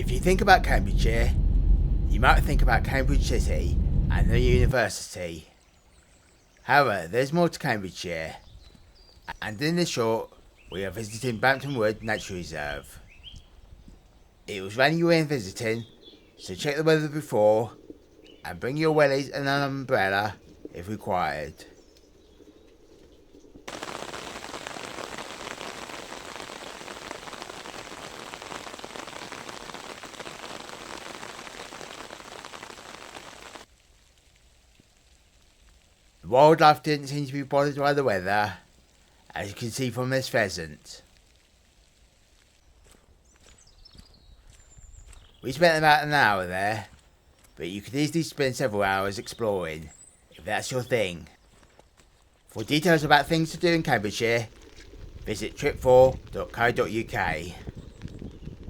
If you think about Cambridgeshire, you might think about Cambridge City and the university. However, there's more to Cambridgeshire, and in this short, we are visiting Brampton Wood Nature Reserve. It was raining when visiting, so check the weather before, and bring your wellies and an umbrella if required. The wildlife didn't seem to be bothered by the weather, as you can see from this pheasant. We spent about an hour there, but you could easily spend several hours exploring, if that's your thing. For details about things to do in Cambridgeshire, visit trip4.co.uk.